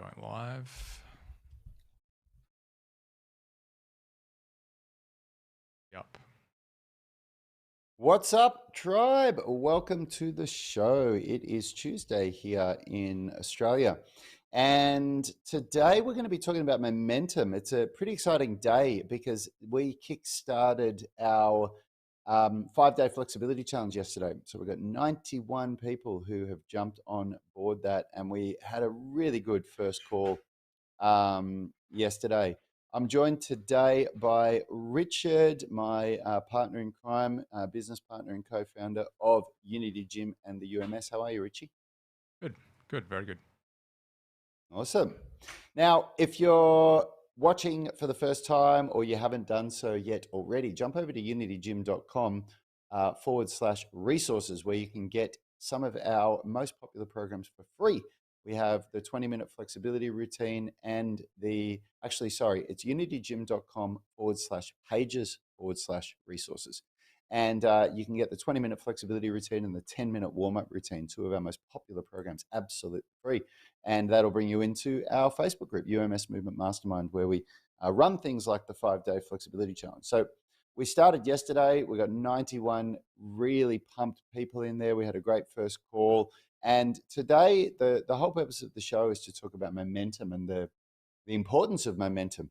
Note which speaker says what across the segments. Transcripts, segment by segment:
Speaker 1: Going live. Yep.
Speaker 2: What's up, tribe? Welcome to the show. It is Tuesday here in Australia. And today we're going to be talking about momentum. It's a pretty exciting day because we kickstarted our 5-day flexibility challenge yesterday. So we've got 91 people who have jumped on board that, and we had a really good first call yesterday. I'm joined today by Richard, my partner in crime, business partner and co-founder of Unity Gym and the UMS. How are you, Richie?
Speaker 1: Good. Very good.
Speaker 2: Awesome. Now, if you're watching for the first time or you haven't done so yet already, jump over to unitygym.com /resources where you can get some of our most popular programs for free. We have the 20-minute flexibility routine and it's unitygym.com /pages /resources. And you can get the 20-minute flexibility routine and the 10-minute warm-up routine, two of our most popular programs, absolutely free. And that'll bring you into our Facebook group, UMS Movement Mastermind, where we run things like the 5-day flexibility challenge. So we started yesterday. We got 91 really pumped people in there. We had a great first call. And today, the whole purpose of the show is to talk about momentum and the importance of momentum.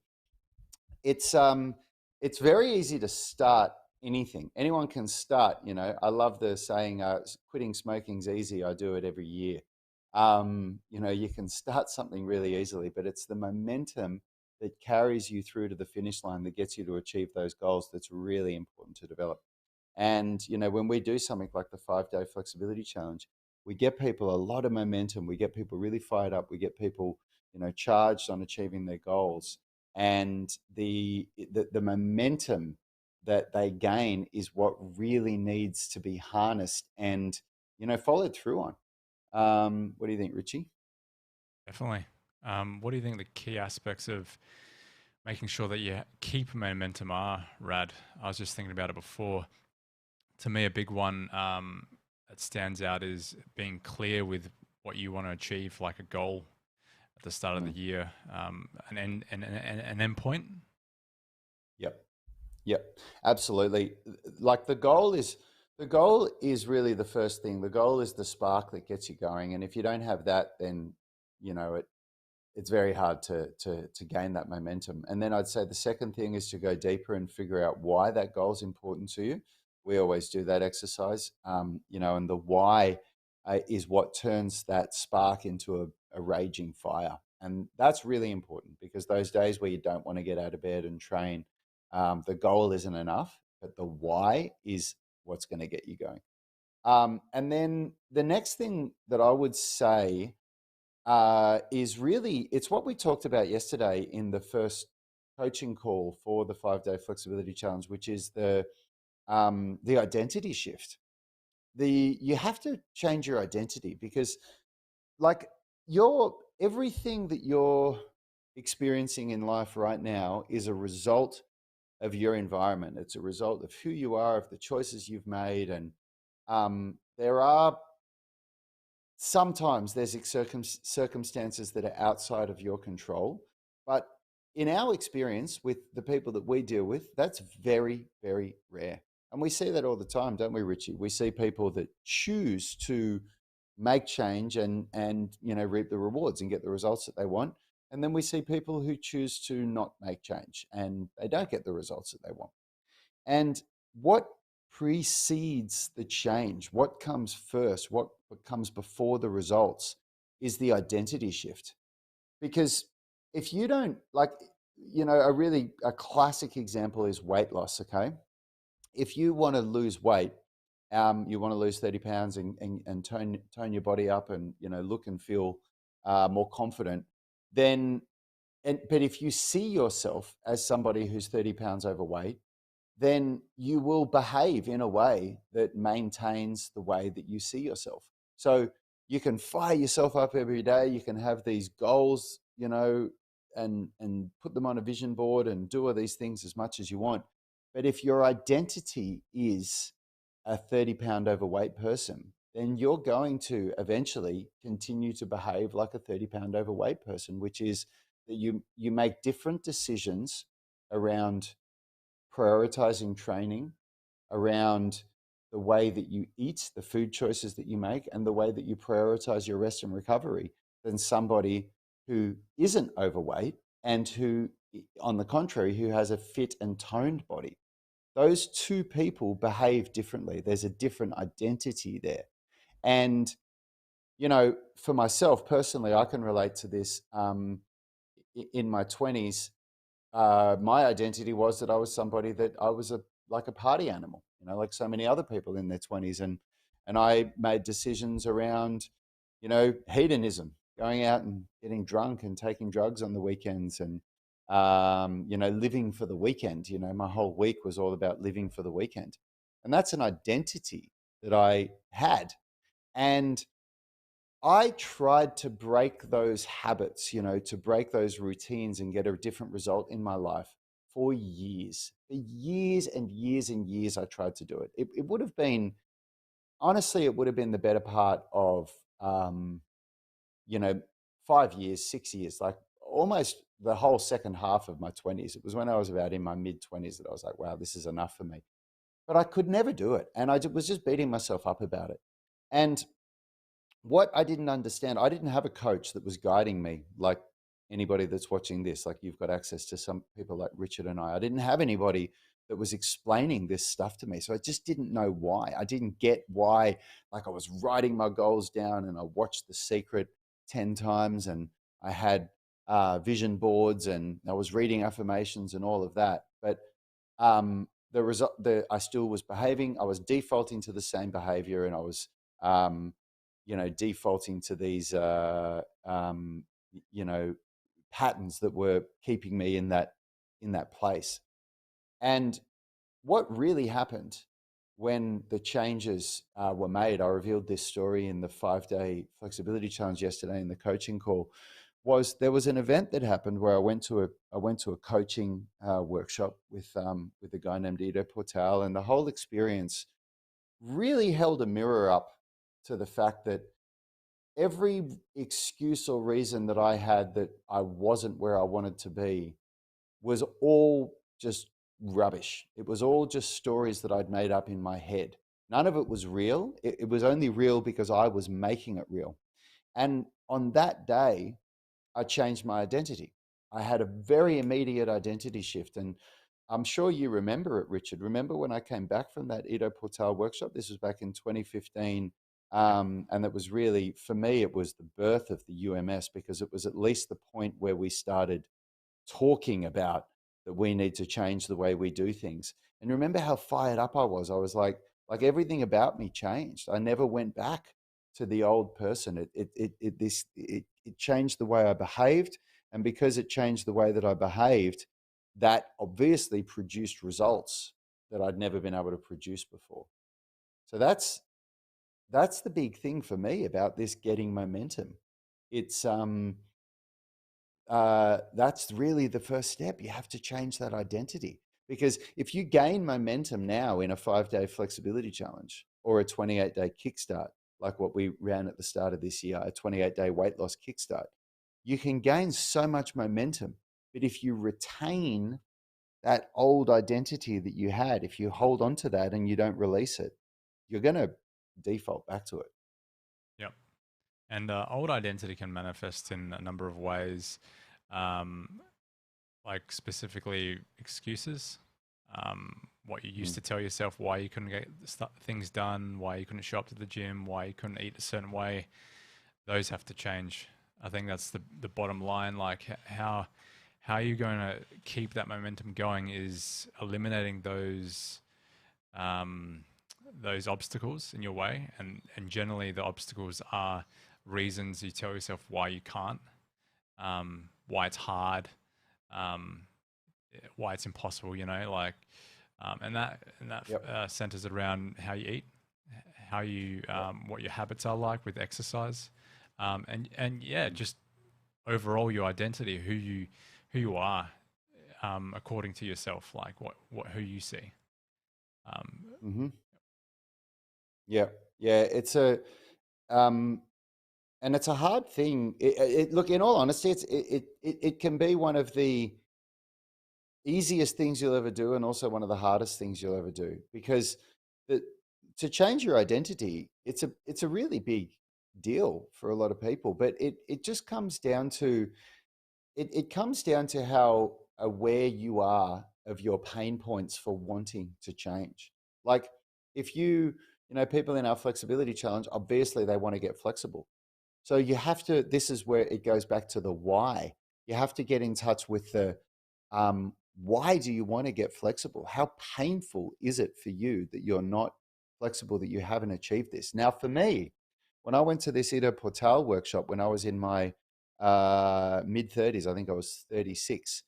Speaker 2: It's very easy to start anything. Anyone can start. I love the saying, "Quitting smoking's easy. I do it every year." You can start something really easily, but it's the momentum that carries you through to the finish line that gets you to achieve those goals that's really important to develop. And, when we do something like the 5-day flexibility challenge, we get people a lot of momentum. We get people really fired up. We get people, charged on achieving their goals. And the momentum that they gain is what really needs to be harnessed and, followed through on. What do you think, Richie?
Speaker 1: Definitely. What do you think the key aspects of making sure that you keep momentum are, Rad? I was just thinking about it before. To me, a big one that stands out is being clear with what you want to achieve, like a goal at the start of the
Speaker 2: Mm.
Speaker 1: year, an end point.
Speaker 2: Yep. Yep. Absolutely. Like the goal is really the first thing. The goal is the spark that gets you going. And if you don't have that, then it's very hard to gain that momentum. And then I'd say the second thing is to go deeper and figure out why that goal is important to you. We always do that exercise, and the why is what turns that spark into a raging fire. And that's really important because those days where you don't want to get out of bed and train, the goal isn't enough, but the why is what's going to get you going. And then the next thing that I would say is really it's what we talked about yesterday in the first coaching call for the 5-day flexibility challenge, which is the identity shift. You have to change your identity because like your everything that you're experiencing in life right now is a result of your environment. It's a result of who you are, of the choices you've made, and there are sometimes there's circumstances that are outside of your control. But in our experience with the people that we deal with, that's very, very rare. And we see that all the time, don't we, Richie? We see people that choose to make change and reap the rewards and get the results that they want. And then we see people who choose to not make change and they don't get the results that they want. And what precedes the change, what comes first, what comes before the results is the identity shift. Because if you don't like, a classic example is weight loss. Okay. If you want to lose weight, you want to lose 30 pounds and tone your body up and, look and feel more confident, then, but if you see yourself as somebody who's 30 pounds overweight, then you will behave in a way that maintains the way that you see yourself. So you can fire yourself up every day. You can have these goals, and put them on a vision board and do all these things as much as you want. But if your identity is a 30-pound overweight person, then you're going to eventually continue to behave like a 30-pound overweight person, which is that you make different decisions around prioritizing training, around the way that you eat, the food choices that you make, and the way that you prioritize your rest and recovery than somebody who isn't overweight and who, on the contrary, who has a fit and toned body. Those two people behave differently. There's a different identity there. And, for myself personally, I can relate to this. In my 20s, my identity was that I was somebody that I was like a party animal, like so many other people in their 20s. And I made decisions around, hedonism, going out and getting drunk and taking drugs on the weekends and, living for the weekend. My whole week was all about living for the weekend. And that's an identity that I had. And I tried to break those habits, to break those routines and get a different result in my life for years. For years and years and years, I tried to do it. It would have been, honestly, it would have been the better part of, you know, 5 years, 6 years, like almost the whole second half of my 20s. It was when I was about in my mid 20s that I was like, wow, this is enough for me. But I could never do it. And was just beating myself up about it. And what I didn't understand, I didn't have a coach that was guiding me like anybody that's watching this. Like you've got access to some people like Richard and I. I didn't have anybody that was explaining this stuff to me. So I just didn't know why. I didn't get why. Like I was writing my goals down and I watched The Secret 10 times and I had vision boards and I was reading affirmations and all of that. But the result, I still was behaving. I was defaulting to the same behavior and I was, defaulting to these, you know, patterns that were keeping me in that place. And what really happened when the changes were made, I revealed this story in the 5-day flexibility challenge yesterday in the coaching call. Was there was an event that happened where I went to a coaching workshop with a guy named Ido Portal, and the whole experience really held a mirror up to the fact that every excuse or reason that I had that I wasn't where I wanted to be was all just rubbish. It was all just stories that I'd made up in my head. None of it was real. It was only real because I was making it real. And on that day, I changed my identity. I had a very immediate identity shift. And I'm sure you remember it, Richard. Remember when I came back from that Ido Portal workshop? This was back in 2015.
Speaker 1: Yep.
Speaker 2: And it was really, for me, it was the birth of the UMS because it was at least the point where we started talking about that we need to change the way we do things. And remember how fired up I was. I was like everything about me changed. I never went back to the old person. It changed the way I behaved, and because it changed the way that I behaved, that obviously produced results that I'd never been able to produce before. So that's the big thing for me about this getting momentum. It's that's really the first step. You have to change that identity because if you gain momentum now in a 5-day flexibility challenge or a 28-day kickstart, like what we ran at the start of this year, a 28-day weight loss kickstart, you can gain so much momentum. But if you retain that old identity that you had, if you hold on to that and you don't release it, you're going to default back to it.
Speaker 1: Yep. And old identity can manifest in a number of ways, um, like specifically excuses. What you used
Speaker 2: Mm.
Speaker 1: to tell yourself, why you couldn't get things done, why you couldn't show up to the gym, why you couldn't eat a certain way, those have to change. I think that's the bottom line. Like how are you going to keep that momentum going is eliminating those obstacles in your way, and generally the obstacles are reasons you tell yourself why you can't, why it's hard, um, why it's impossible. And that
Speaker 2: Yep.
Speaker 1: centers around how you eat, how you
Speaker 2: Yep.
Speaker 1: what your habits are like with exercise, and yeah, just overall your identity, who you are, according to yourself, like who you see. Um,
Speaker 2: Mm-hmm. Yeah. Yeah, um, and it's a hard thing. Look, in all honesty, it can be one of the easiest things you'll ever do, and also one of the hardest things you'll ever do, because the, to change your identity, it's a really big deal for a lot of people. But it just comes down to it comes down to how aware you are of your pain points for wanting to change. Like, if people in our flexibility challenge, obviously they want to get flexible. So you have to, this is where it goes back to the why. You have to get in touch with the why do you want to get flexible? How painful is it for you that you're not flexible, that you haven't achieved this? Now, for me, when I went to this Ida Portal workshop when I was in my mid 30s, I think I was 36.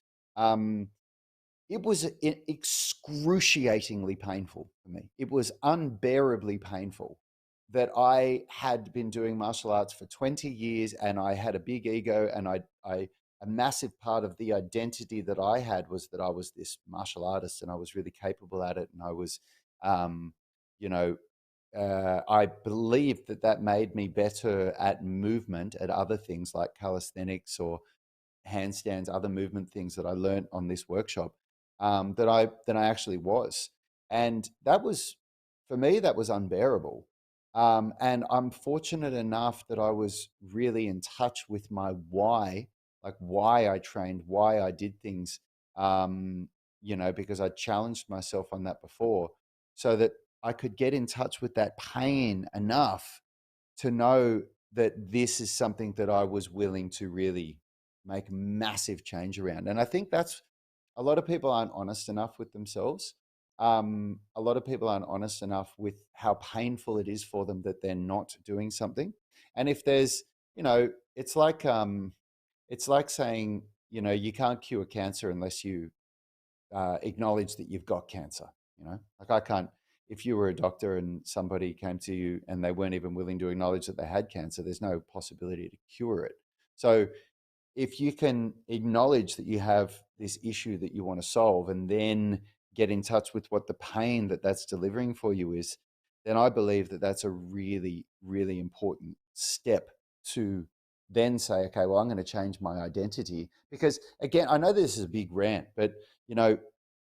Speaker 2: It was excruciatingly painful for me. It was unbearably painful that I had been doing martial arts for 20 years, and I had a big ego, and a massive part of the identity that I had was that I was this martial artist and I was really capable at it. And I was, um, you know, I believed that that made me better at movement, at other things like calisthenics or handstands, other movement things that I learned on this workshop, than I actually was. And that was, for me, that was unbearable. And I'm fortunate enough that I was really in touch with my why, like why I trained, why I did things, because I challenged myself on that before, so that I could get in touch with that pain enough to know that this is something that I was willing to really make massive change around. And I think that's, a lot of people aren't honest enough with themselves. A lot of people aren't honest enough with how painful it is for them that they're not doing something. And if there's, it's like saying, you can't cure cancer unless you acknowledge that you've got cancer. Like, I can't, if you were a doctor and somebody came to you and they weren't even willing to acknowledge that they had cancer, there's no possibility to cure it. So if you can acknowledge that you have this issue that you want to solve, and then get in touch with what the pain that that's delivering for you is, then I believe that that's a really, really important step to then say, okay, well, I'm going to change my identity. Because again, I know this is a big rant, but you know,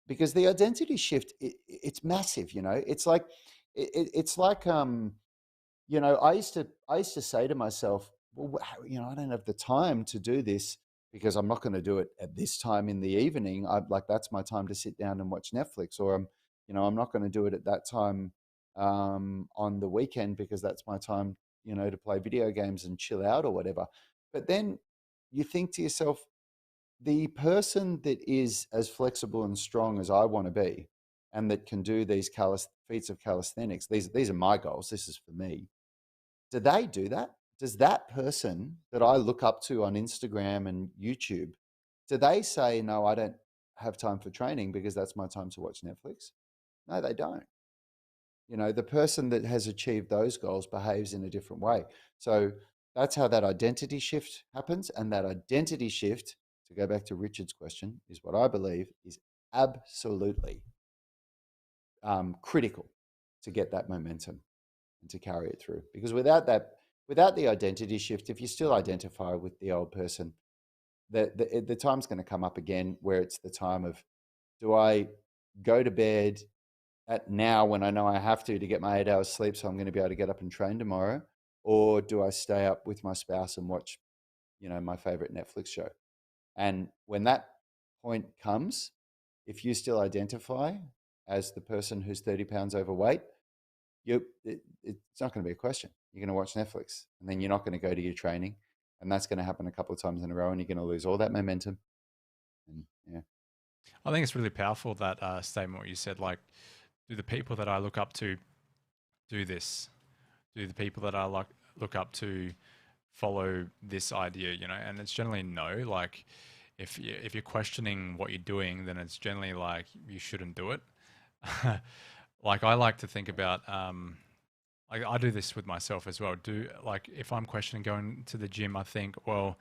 Speaker 2: because the identity shift, it's massive. It's like, it's like, I used to say to myself, well, I don't have the time to do this, because I'm not going to do it at this time in the evening. I like, that's my time to sit down and watch Netflix, or I'm not going to do it at that time on the weekend, because that's my time, to play video games and chill out or whatever. But then you think to yourself, the person that is as flexible and strong as I want to be, and that can do these feats of calisthenics, these are my goals. This is for me. Do they do that? Does that person that I look up to on Instagram and YouTube, do they say, no, I don't have time for training because that's my time to watch Netflix? No, they don't. The person that has achieved those goals behaves in a different way. So that's how that identity shift happens. And that identity shift, to go back to Richard's question, is what I believe is absolutely critical to get that momentum and to carry it through. Because without the identity shift, if you still identify with the old person, the time's going to come up again where it's the time of, do I go to bed at now when I know I have to get my 8 hours sleep so I'm going to be able to get up and train tomorrow, or do I stay up with my spouse and watch, my favorite Netflix show? And when that point comes, if you still identify as the person who's 30 pounds overweight, it's not going to be a question. You're going to watch Netflix, and then you're not going to go to your training, and that's going to happen a couple of times in a row, and you're going to lose all that momentum. And yeah,
Speaker 1: I think it's really powerful, that statement what you said. Like, do the people that I look up to do this? Do the people that I look up to follow this idea? And it's generally no. Like, if you're questioning what you're doing, then it's generally like you shouldn't do it. Like, I like to think about, I do this with myself as well. Like, if I'm questioning going to the gym, I think, well,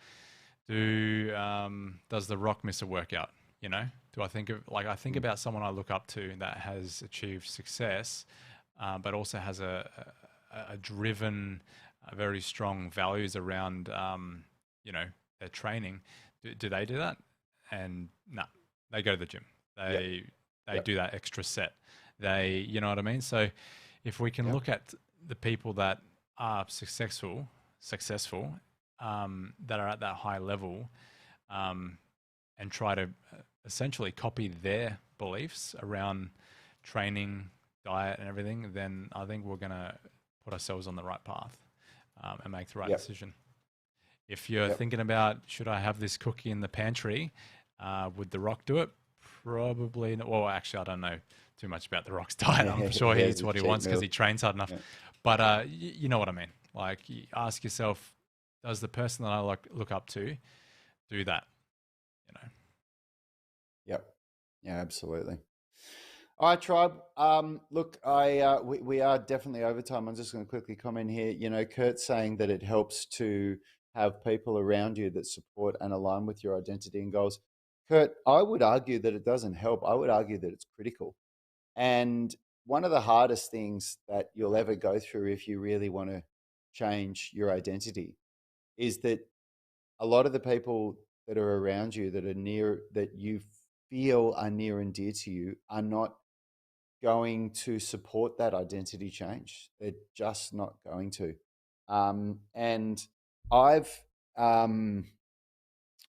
Speaker 1: does The Rock miss a workout? Do I think about someone I look up to that has achieved success, but also has a a driven, very strong values around, you know, their training, do they do that? And no, they go to the gym.
Speaker 2: Yep.
Speaker 1: They
Speaker 2: Yep.
Speaker 1: do that extra set. They, you know what I mean? So if we can
Speaker 2: Yep.
Speaker 1: look at the people that are successful, that are at that high level, um, and try to essentially copy their beliefs around training, diet, and everything, then I think we're going to put ourselves on the right path, and make the right
Speaker 2: Yep.
Speaker 1: decision. If you're
Speaker 2: Yep.
Speaker 1: thinking about, should I have this cookie in the pantry, would The Rock do it? Probably not. Well, actually, I don't know too much about The Rock's diet. I'm sure he
Speaker 2: Here's
Speaker 1: eats
Speaker 2: a
Speaker 1: what he
Speaker 2: cheat
Speaker 1: wants because
Speaker 2: meal.
Speaker 1: he trains hard enough.
Speaker 2: Yeah.
Speaker 1: But you know what I mean. Like, you ask yourself, does the person that I look up to do that? You know.
Speaker 2: Yep. Yeah, absolutely. All right, tribe. Look, we are definitely over time. I'm just going to quickly comment here. You know, Kurt's saying that it helps to have people around you that support and align with your identity and goals. Kurt, I would argue that it doesn't help. I would argue that it's critical. And one of the hardest things that you'll ever go through if you really want to change your identity is that a lot of the people that are around you that are near, that you feel are near and dear to you, are not going to support that identity change. They're just not going to. And I've um,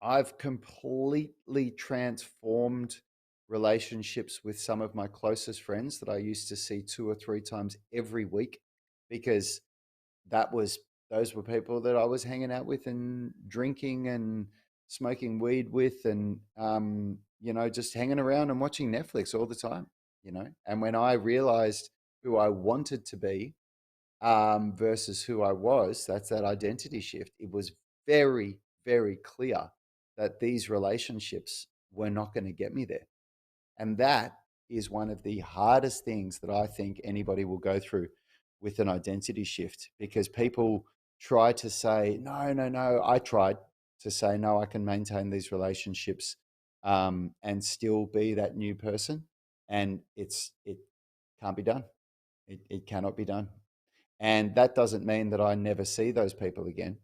Speaker 2: I've completely transformed relationships with some of my closest friends that I used to see 2 or 3 times every week, because that was those were people that I was hanging out with and drinking and smoking weed with, and you know, just hanging around and watching Netflix all the time, you know. And when I realized who I wanted to be, versus who I was, that's that identity shift. It was very, very clear that these relationships were not going to get me there. And that is one of the hardest things that I think anybody will go through with an identity shift, because people try to say, no, no, no. I tried to say, no, I can maintain these relationships, and still be that new person. And it can't be done. It cannot be done. And that doesn't mean that I never see those people again.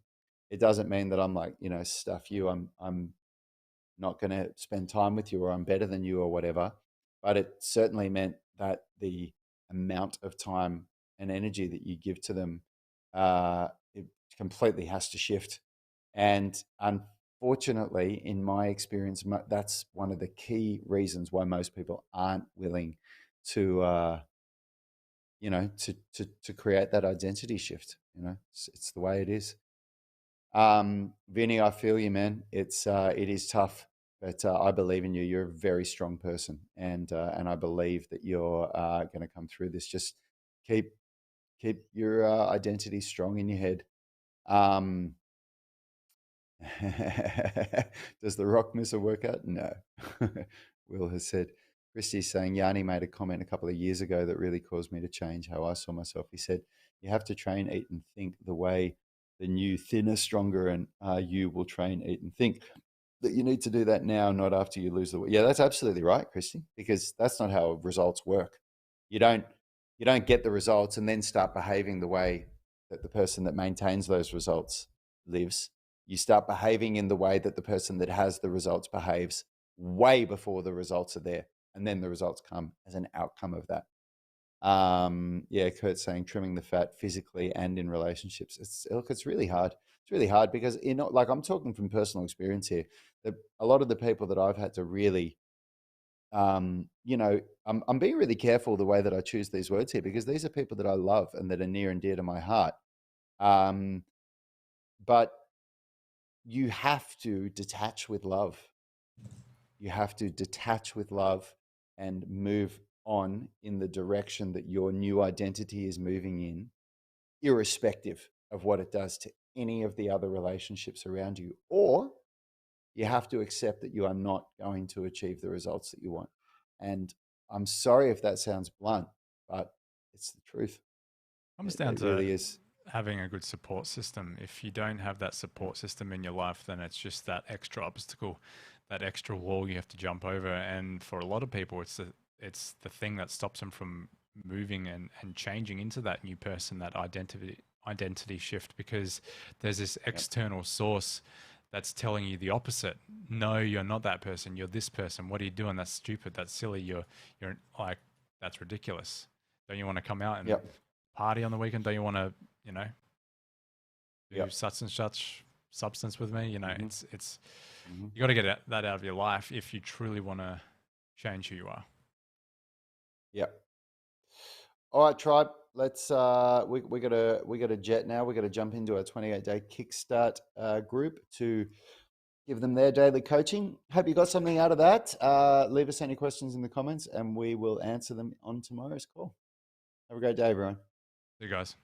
Speaker 2: It doesn't mean that I'm like, you know, stuff you, I'm not going to spend time with you, or I'm better than you, or whatever. But it certainly meant that the amount of time and energy that you give to them, it completely has to shift. And unfortunately, in my experience, that's one of the key reasons why most people aren't willing to, you know, to create that identity shift. You know, it's the way it is. Vinny, I feel you, man. It is tough, but I believe in you. You're a very strong person, and I believe that you're going to come through this. Just keep keep your identity strong in your head. Um, Does The Rock miss a workout? No. Will has said. Christy's saying Yanni made a comment a couple of years ago that really caused me to change how I saw myself. He said, "You have to train, eat, and think the way the new, thinner, stronger, and you will train, eat, and think." That you need to do that now, not after you lose the weight. Yeah, that's absolutely right, Christy, because that's not how results work. You don't you don't get the results and then start behaving the way that the person that maintains those results lives. You start behaving in the way that the person that has the results behaves way before the results are there. And then the results come as an outcome of that. Yeah, Kurt's saying trimming the fat physically and in relationships. It's really hard. It's really hard because, you know, like, I'm talking from personal experience here. That a lot of the people that I've had to really, you know, I'm being really careful the way that I choose these words here, because these are people that I love and that are near and dear to my heart. Um, but you have to detach with love. You have to detach with love and move on in the direction that your new identity is moving in, irrespective of what it does to any of the other relationships around you. Or you have to accept that you are not going to achieve the results that you want. And I'm sorry if that sounds blunt, but it's the truth.
Speaker 1: Comes down
Speaker 2: It
Speaker 1: to
Speaker 2: really is.
Speaker 1: having a good support system. If you don't have that support system in your life, then it's just that extra obstacle, that extra wall you have to jump over. And for a lot of people, it's the thing that stops them from moving and changing into that new person, that identity shift, because there's this
Speaker 2: Yep.
Speaker 1: external source that's telling you the opposite. No, you're not that person. You're this person. What are you doing? That's stupid. That's silly. You're like, that's ridiculous. Don't you want to come out and
Speaker 2: Yep.
Speaker 1: party on the weekend? Don't you want to, you know, do
Speaker 2: Yep.
Speaker 1: such and such substance with me? You know,
Speaker 2: Mm-hmm.
Speaker 1: it's
Speaker 2: Mm-hmm.
Speaker 1: you got to get that out of your life if you truly want to change who you are.
Speaker 2: Yep. All right, tribe. Let's we got a jet now. We got to jump into our 28-day Kickstart group to give them their daily coaching. Hope you got something out of that. Leave us any questions in the comments, and we will answer them on tomorrow's call. Have a great day, everyone.
Speaker 1: See you guys.